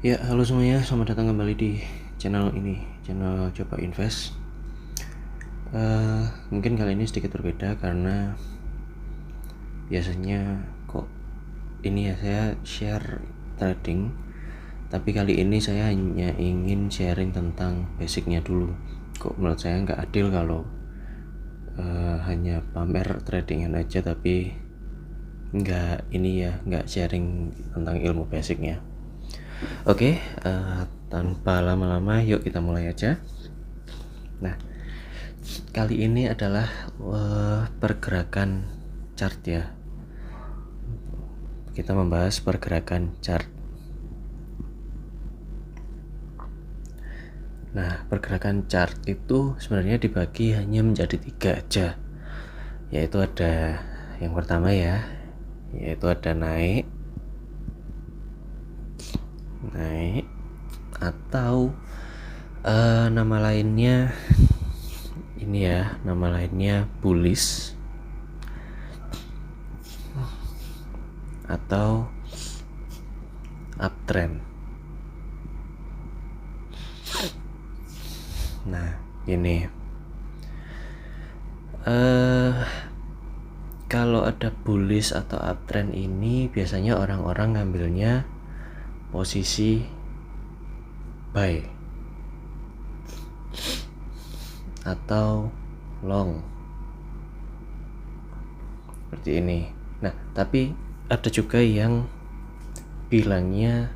Ya, halo semuanya, selamat datang kembali di channel ini, channel Coba Invest. Mungkin kali ini sedikit berbeda karena biasanya kok ini ya saya share trading, tapi kali ini saya hanya ingin sharing tentang basicnya dulu. Kok menurut saya nggak adil kalau hanya pamer tradingan aja tapi nggak sharing tentang ilmu basicnya. Oke, tanpa lama-lama yuk kita mulai aja. Nah, kali ini adalah pergerakan chart ya. Kita membahas pergerakan chart. Nah, pergerakan chart itu sebenarnya dibagi hanya menjadi 3 aja. Yaitu ada yang pertama ya, yaitu ada naik atau nama lainnya ini ya, nama lainnya bullish atau uptrend. Nah, ini kalau ada bullish atau uptrend ini biasanya orang-orang ngambilnya posisi buy atau long seperti ini. Nah, tapi ada juga yang bilangnya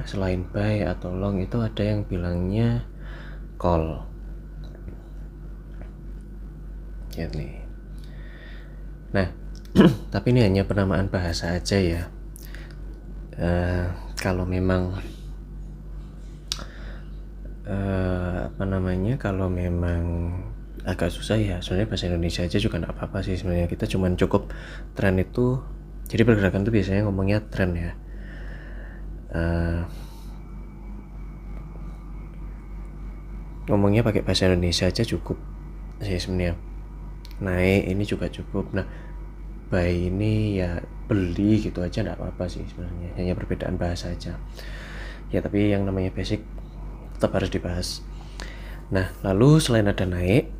selain buy atau long itu ada yang bilangnya call. Ini. Nah, tapi ini hanya penamaan bahasa aja ya. Kalau memang kalau memang agak susah ya, sebenarnya bahasa Indonesia aja juga nggak apa-apa sih sebenarnya. Kita cuman cukup tren itu, jadi pergerakan itu biasanya ngomongnya tren ya. Ngomongnya pakai bahasa Indonesia aja cukup sih sebenarnya. Naik ini juga cukup. Nah, buy ini ya beli gitu aja nggak apa-apa sih sebenarnya, hanya perbedaan bahasa aja ya, tapi yang namanya basic tetap harus dibahas. Nah, lalu selain ada naik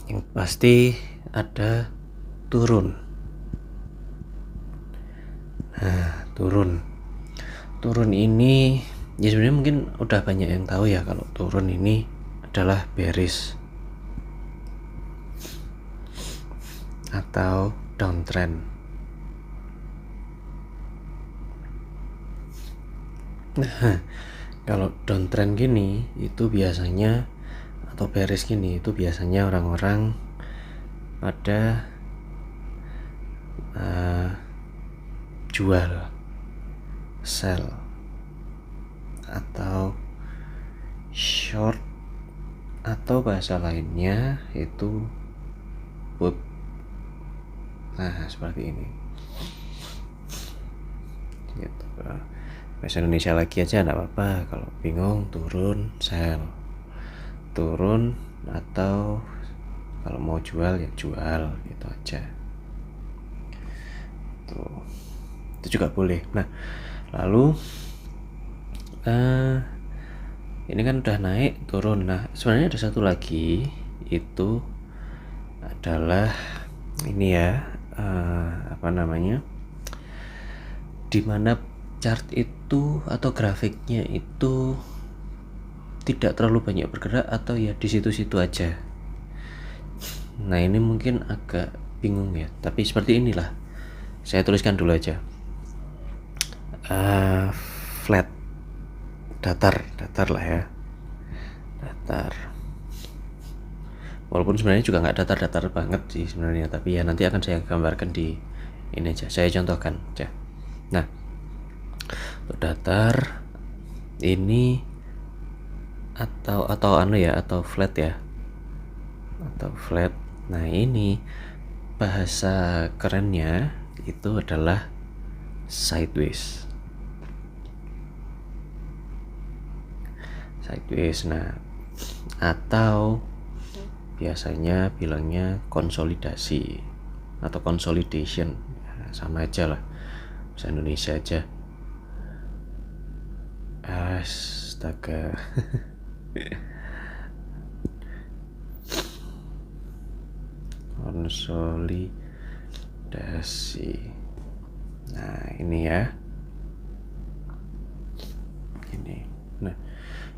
yang pasti ada turun. Nah, turun ini ya sebenarnya mungkin udah banyak yang tahu ya kalau turun ini adalah bearish atau downtrend. Nah, kalau downtrend gini itu biasanya, atau bearish gini itu biasanya orang-orang pada jual, sell, atau short, atau bahasa lainnya itu put. Nah, seperti ini gitu. Bahasa Indonesia lagi aja enggak apa-apa, kalau bingung turun sell, turun, atau kalau mau jual ya jual gitu aja. Tuh, itu juga boleh. Nah, lalu ini kan udah naik turun. Nah, sebenarnya ada satu lagi, itu adalah ini ya, dimana chart itu atau grafiknya itu tidak terlalu banyak bergerak atau ya di situ-situ aja. Nah, ini mungkin agak bingung ya, tapi seperti inilah, saya tuliskan dulu aja. Flat, datar lah ya, datar. Walaupun sebenarnya juga nggak datar-datar banget sih sebenarnya, tapi ya nanti akan saya gambarkan di ini aja, saya contohkan aja. Nah, untuk datar ini atau flat ya, atau flat. Nah, ini bahasa kerennya itu adalah sideways. Nah, atau biasanya bilangnya konsolidasi atau consolidation, sama aja lah. bahasa Indonesia aja. Astaga. Konsolidasi. Nah, ini ya. Ini. Nah,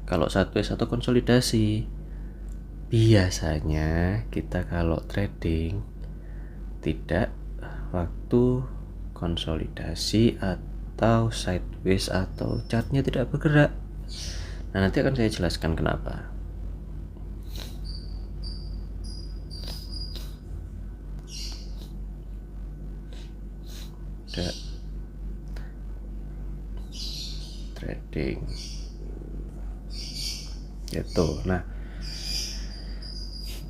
kalau 1S atau konsolidasi, biasanya kita kalau trading tidak waktu konsolidasi atau sideways atau chartnya tidak bergerak. Nah, nanti akan saya jelaskan kenapa. Tidak trading gitu. Nah,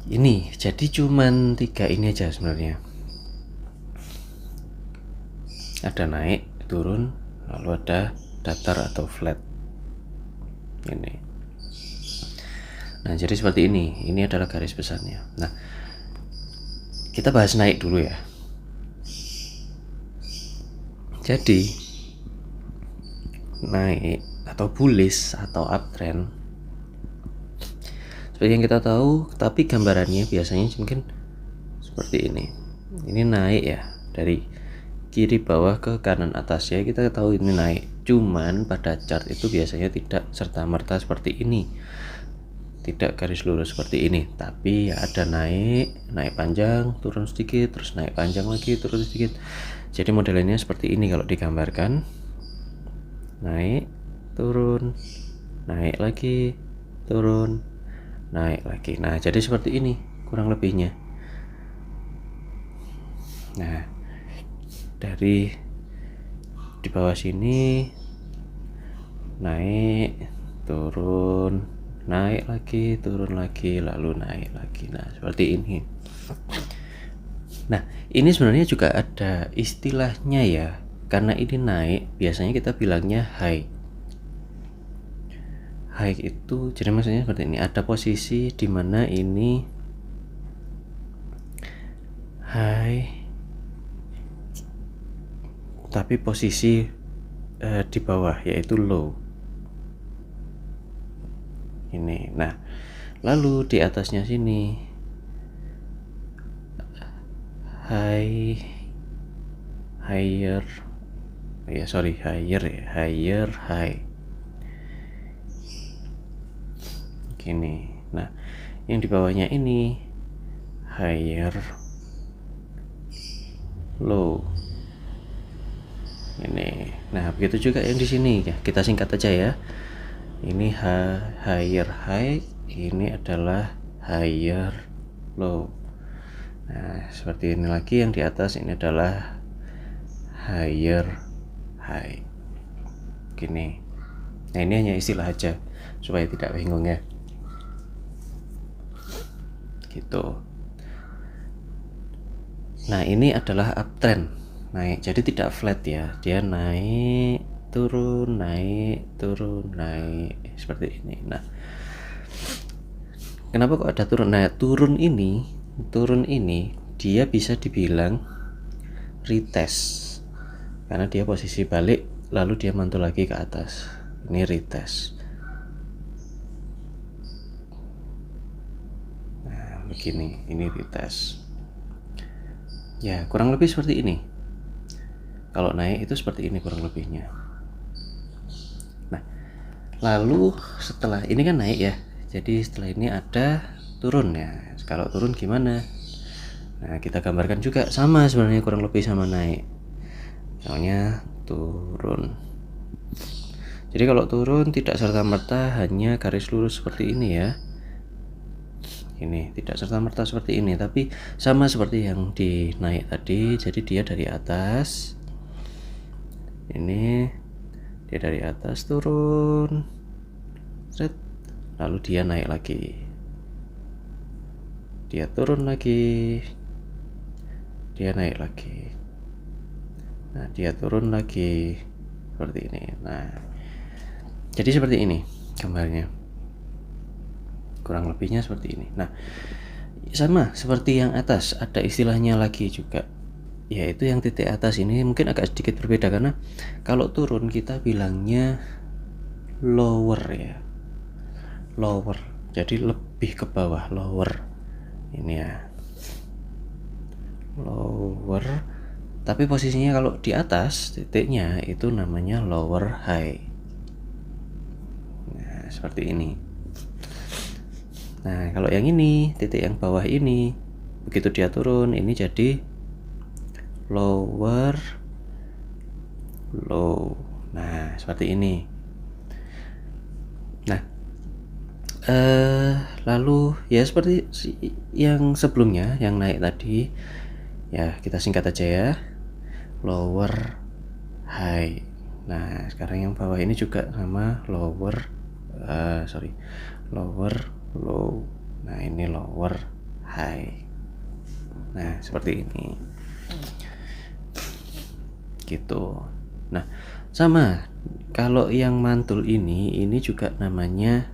ini jadi cuman 3 ini aja sebenarnya. Ada naik, turun, lalu ada datar atau flat. Ini. Nah, jadi seperti ini. Ini adalah garis besarnya. Nah, kita bahas naik dulu ya. Jadi naik atau bullish atau uptrend seperti yang kita tahu, tapi gambarannya biasanya mungkin seperti ini. Ini naik ya, dari kiri bawah ke kanan atas ya, kita tahu ini naik. Cuman pada chart itu biasanya tidak serta-merta seperti ini, tidak garis lurus seperti ini, tapi ya ada naik panjang, turun sedikit, terus naik panjang lagi, turun sedikit. Jadi modelnya seperti ini kalau digambarkan. Naik, turun, naik lagi, turun, naik lagi. Nah, jadi seperti ini kurang lebihnya. Nah, dari di bawah sini naik, turun, naik lagi, turun lagi, lalu naik lagi. Nah, seperti ini. Nah, ini sebenarnya juga ada istilahnya ya. Karena ini naik, biasanya kita bilangnya high. High itu jadi maksudnya seperti ini. Ada posisi di mana ini high, tapi posisi di bawah yaitu low. Ini. Nah, lalu di atasnya sini higher high gini. Nah, yang di bawahnya ini higher low ini. Nah, begitu juga yang di sini ya, kita singkat aja ya. Ini higher high, ini adalah higher low. Nah, seperti ini lagi, yang di atas ini adalah higher high gini. Nah, ini hanya istilah aja supaya tidak bingung ya, gitu. Nah, ini adalah uptrend, naik, jadi tidak flat ya, dia naik turun naik turun naik seperti ini. Nah, kenapa kok ada turun? Nah, turun ini dia bisa dibilang retest karena dia posisi balik lalu dia mantul lagi ke atas. Ini retest. Nah, begini, ini retest ya, kurang lebih seperti ini. Kalau naik itu seperti ini kurang lebihnya. Nah, lalu setelah ini kan naik ya, jadi setelah ini ada turun ya. Kalau turun gimana? Nah, kita gambarkan juga sama sebenarnya, kurang lebih sama naik. Soalnya turun. Jadi kalau turun tidak serta-merta hanya garis lurus seperti ini ya. Ini tidak serta-merta seperti ini, tapi sama seperti yang di naik tadi. Jadi dia dari atas. Ini dia dari atas turun. Lalu dia naik lagi. Dia turun lagi. Dia naik lagi. Nah, dia turun lagi seperti ini. Nah, jadi seperti ini gambarnya, kurang lebihnya seperti ini. Nah, sama seperti yang atas, ada istilahnya lagi juga. yaitu yang titik atas ini mungkin agak sedikit berbeda, karena kalau turun kita bilangnya lower ya, lower, jadi lebih ke bawah, lower ini ya, lower. Tapi posisinya kalau di atas titiknya itu namanya lower high. Nah seperti ini. Nah kalau yang ini, titik yang bawah ini, begitu dia turun ini jadi lower low. Nah seperti ini. Nah lalu ya seperti yang sebelumnya, yang naik tadi ya, kita singkat aja ya, lower high. Nah sekarang yang bawah ini juga sama, lower lower low. Nah ini lower high. Nah seperti ini gitu. Nah sama kalau yang mantul ini juga namanya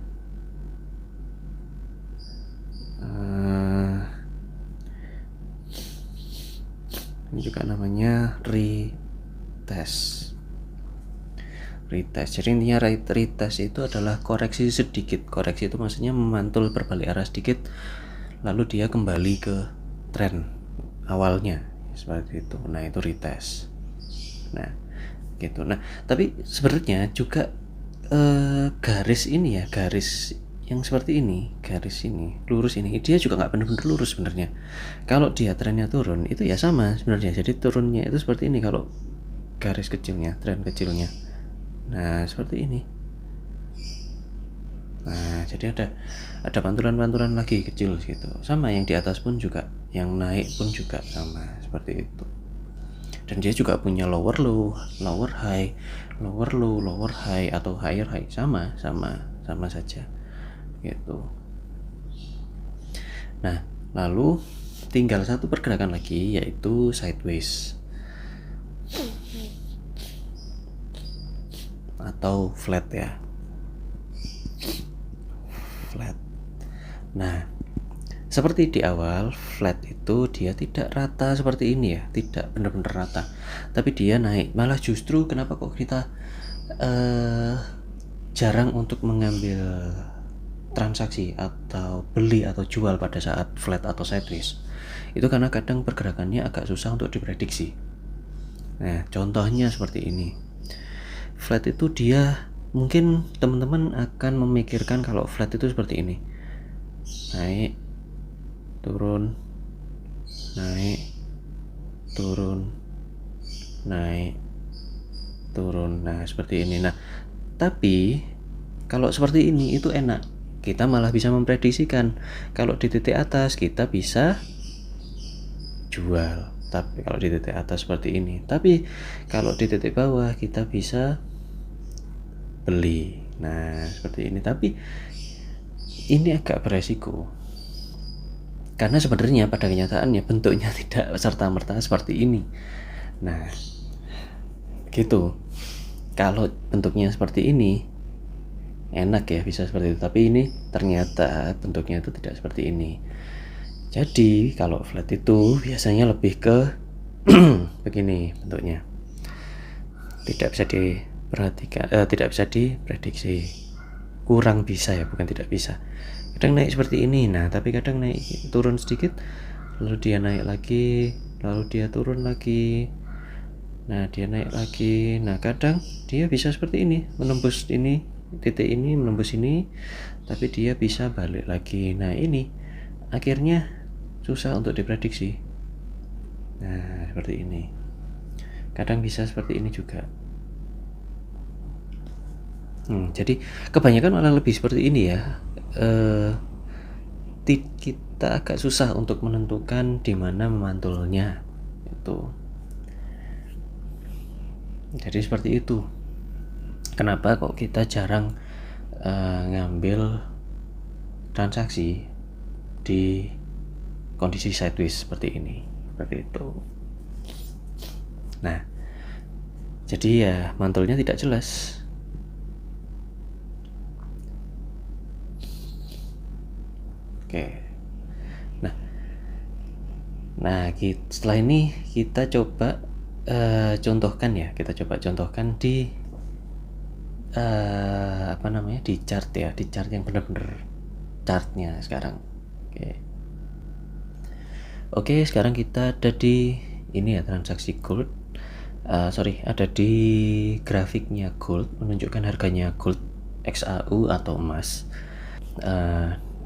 ini juga namanya retest. Jadi intinya retest itu adalah koreksi sedikit. Koreksi itu maksudnya memantul berbalik arah sedikit, lalu dia kembali ke tren awalnya seperti itu. Nah itu retest. Nah gitu. Nah tapi sebenarnya juga garis ini ya, garis yang seperti ini, garis ini lurus ini, dia juga nggak benar-benar lurus sebenarnya. Kalau dia trennya turun itu ya sama sebenarnya, jadi turunnya itu seperti ini kalau garis kecilnya, tren kecilnya. Nah seperti ini. Nah jadi ada pantulan-pantulan lagi kecil gitu. Sama yang di atas pun juga, yang naik pun juga sama seperti itu. Dan dia juga punya lower low, lower high, lower low, lower high, atau higher high, sama saja gitu. Nah lalu tinggal satu pergerakan lagi, yaitu sideways atau flat ya, flat. Nah seperti di awal, flat itu dia tidak rata seperti ini ya, tidak benar-benar rata, tapi dia naik. Malah justru kenapa kok kita jarang untuk mengambil transaksi atau beli atau jual pada saat flat atau sideways, itu karena kadang pergerakannya agak susah untuk diprediksi. Nah contohnya seperti ini. Flat itu dia, mungkin teman-teman akan memikirkan kalau flat itu seperti ini, naik turun, naik turun, naik turun. Nah seperti ini. Nah tapi kalau seperti ini itu enak, kita malah bisa memprediksikan. Kalau di titik atas kita bisa jual, tapi kalau di titik atas seperti ini. Tapi kalau di titik bawah kita bisa beli. Nah seperti ini. Tapi ini agak beresiko, karena sebenarnya pada kenyataannya bentuknya tidak serta-merta seperti ini. Nah gitu. Kalau bentuknya seperti ini enak ya, bisa seperti itu, tapi ini ternyata bentuknya itu tidak seperti ini. Jadi kalau flat itu biasanya lebih ke begini bentuknya, tidak bisa diperhatikan, tidak bisa diprediksi, kurang bisa ya, bukan tidak bisa. Kadang naik seperti ini, nah tapi kadang naik turun sedikit, lalu dia naik lagi, lalu dia turun lagi, nah dia naik lagi. Nah kadang dia bisa seperti ini, menembus ini, titik ini menembus ini, tapi dia bisa balik lagi. Nah ini akhirnya susah untuk diprediksi. Nah seperti ini, kadang bisa seperti ini juga. Jadi kebanyakan malah lebih seperti ini ya. Kita agak susah untuk menentukan di mana memantulnya itu. Jadi seperti itu. Kenapa kok kita jarang ngambil transaksi di kondisi sideways seperti ini, seperti itu. Nah, jadi ya mantulnya tidak jelas. Oke. Nah, Nah, setelah ini kita coba contohkan ya, kita coba contohkan di di chart ya, di chart yang benar-benar chartnya sekarang. Oke, sekarang kita ada di ini ya, transaksi gold. Ada di grafiknya gold, menunjukkan harganya gold XAU atau emas.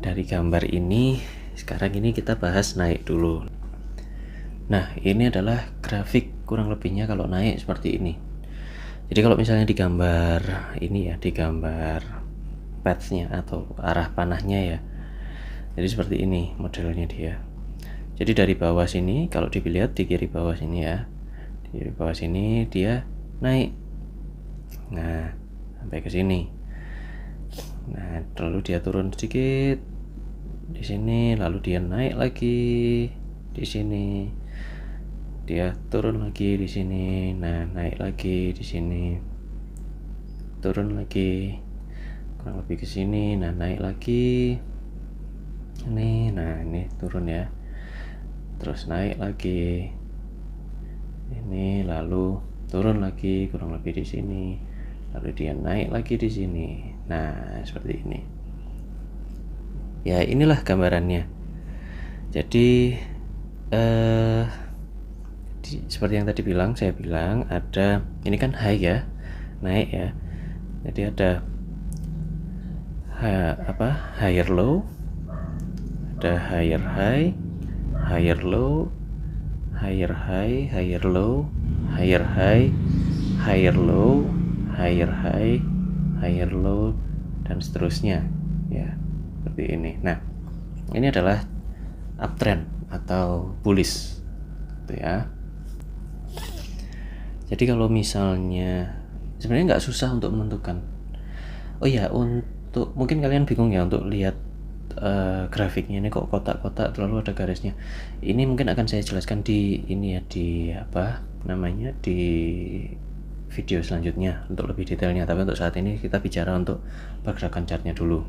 Dari gambar ini, sekarang ini kita bahas naik dulu. Nah, ini adalah grafik kurang lebihnya kalau naik seperti ini. Jadi kalau misalnya di gambar ini ya, di gambar pathnya atau arah panahnya ya, jadi seperti ini modelnya dia. Jadi dari bawah sini, kalau dilihat di kiri bawah sini ya, di kiri bawah sini dia naik. Nah, sampai ke sini. Nah, lalu dia turun sedikit di sini, lalu dia naik lagi di sini. Dia turun lagi di sini. Nah, naik lagi di sini. Turun lagi. Kurang lebih ke sini. Nah, naik lagi. Ini, nah ini turun ya. Terus naik lagi. Ini lalu turun lagi kurang lebih di sini. Lalu dia naik lagi di sini. Nah, seperti ini. Ya, inilah gambarannya. Jadi seperti yang tadi saya bilang ada ini kan high ya, naik ya. Jadi ada higher low, ada higher high, higher low, higher high, higher low, higher high, higher low, higher high, higher low, dan seterusnya ya, seperti ini. Nah, ini adalah uptrend atau bullish gitu ya. Jadi kalau misalnya sebenarnya nggak susah untuk menentukan. Oh ya, untuk mungkin kalian bingung ya untuk lihat grafiknya ini kok kotak-kotak terlalu ada garisnya. Ini mungkin akan saya jelaskan di ini ya, di di video selanjutnya untuk lebih detailnya. Tapi untuk saat ini kita bicara untuk pergerakan chartnya dulu.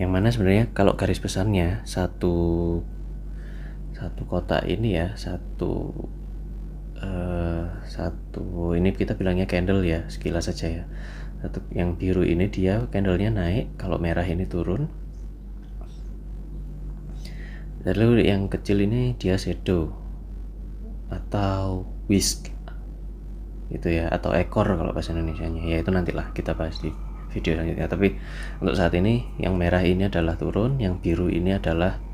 Yang mana sebenarnya kalau garis besarnya satu kotak ini ya, satu ini kita bilangnya candle ya, sekilas saja ya. Satu yang biru ini dia candlenya naik, kalau merah ini turun. Lalu yang kecil ini dia shadow atau whisk gitu ya, atau ekor kalau bahasa Indonesianya ya. Itu nantilah kita bahas di video selanjutnya. Tapi untuk saat ini yang merah ini adalah turun, yang biru ini adalah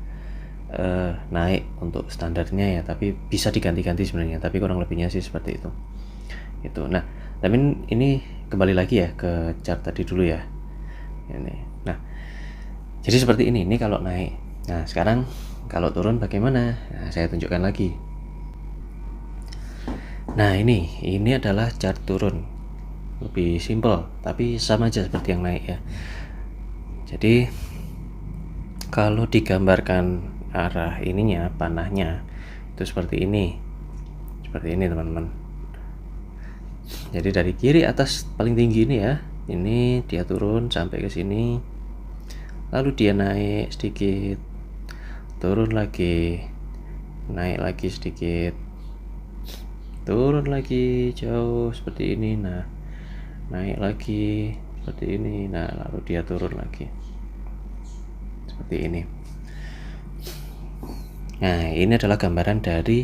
naik untuk standarnya ya, tapi bisa diganti-ganti sebenarnya, tapi kurang lebihnya sih seperti itu. Nah, tapi ini kembali lagi ya ke chart tadi dulu ya. Ini. Nah, jadi seperti ini kalau naik. Nah, sekarang kalau turun bagaimana? Nah, saya tunjukkan lagi. Nah, ini adalah chart turun. Lebih simple, tapi sama aja seperti yang naik ya. Jadi kalau digambarkan arah ininya, panahnya itu seperti ini teman-teman. Jadi dari kiri atas paling tinggi ini ya, ini dia turun sampai ke sini, lalu dia naik sedikit, turun lagi, naik lagi sedikit, turun lagi jauh seperti ini. Nah, naik lagi seperti ini. Nah, lalu dia turun lagi seperti ini. Nah, ini adalah gambaran dari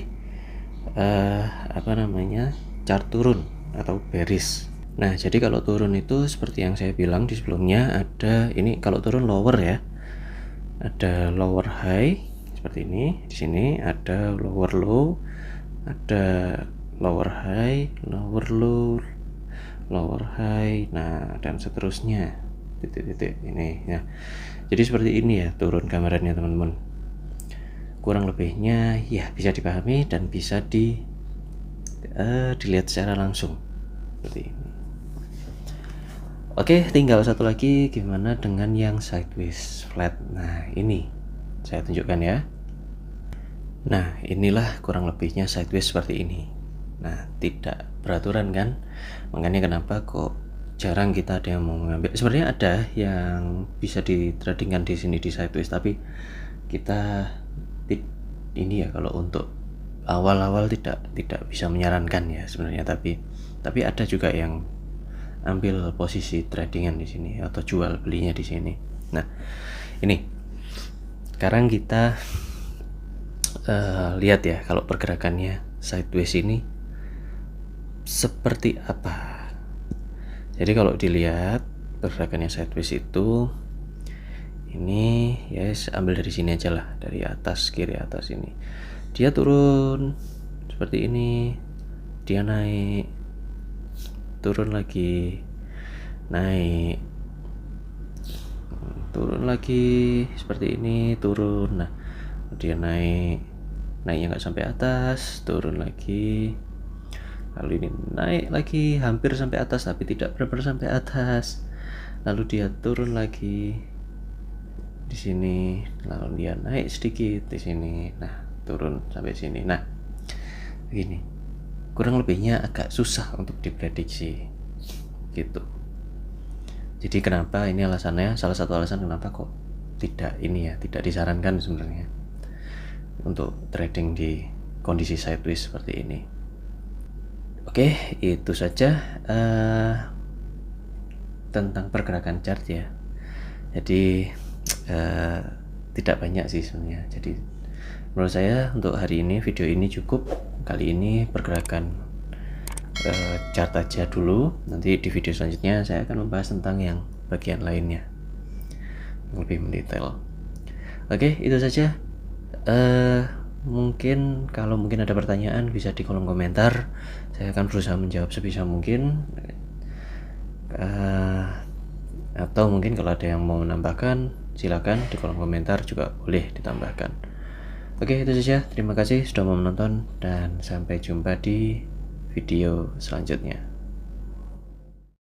chart turun atau bearish. Nah, jadi kalau turun itu seperti yang saya bilang di sebelumnya, ada ini kalau turun lower ya, ada lower high seperti ini. Di sini ada lower low, ada lower high, lower low, lower high, nah dan seterusnya, titik-titik ini ya. Jadi seperti ini ya turun gambarannya teman-teman. Kurang lebihnya ya bisa dipahami dan bisa dilihat secara langsung seperti ini. Oke, tinggal satu lagi, gimana dengan yang sideways flat. Nah, ini saya tunjukkan ya. Nah, inilah kurang lebihnya sideways seperti ini. Nah, tidak beraturan kan, makanya kenapa kok jarang kita ada yang mau mengambil. Sebenarnya ada yang bisa ditradingkan di sini di sideways, tapi kita ini ya, kalau untuk awal-awal tidak bisa menyarankan ya sebenarnya, tapi ada juga yang ambil posisi tradingan di sini atau jual belinya di sini. Nah, ini sekarang kita lihat ya kalau pergerakannya sideways ini seperti apa. Jadi kalau dilihat pergerakannya sideways itu ini ya, ambil dari sini aja lah, dari atas, kiri atas ini. Dia turun seperti ini, dia naik, turun lagi, naik, turun lagi seperti ini, turun. Nah, dia naiknya nggak sampai atas, turun lagi, lalu ini naik lagi hampir sampai atas tapi tidak benar-benar sampai atas, lalu dia turun lagi di sini, lalu dia naik sedikit di sini, nah turun sampai sini. Nah, begini kurang lebihnya agak susah untuk diprediksi gitu. Jadi kenapa ini alasannya, salah satu alasan kenapa kok tidak disarankan sebenarnya untuk trading di kondisi sideways seperti ini. Oke, itu saja tentang pergerakan chart ya. Jadi tidak banyak sih sebenarnya. Jadi menurut saya untuk hari ini video ini cukup. Kali ini pergerakan chart aja dulu. Nanti di video selanjutnya saya akan membahas tentang yang bagian lainnya lebih mendetail. Oke, itu saja. Mungkin kalau ada pertanyaan bisa di kolom komentar. Saya akan berusaha menjawab sebisa mungkin. Atau mungkin kalau ada yang mau menambahkan, silakan di kolom komentar juga boleh ditambahkan. Oke, itu saja. Terima kasih sudah mau menonton dan sampai jumpa di video selanjutnya.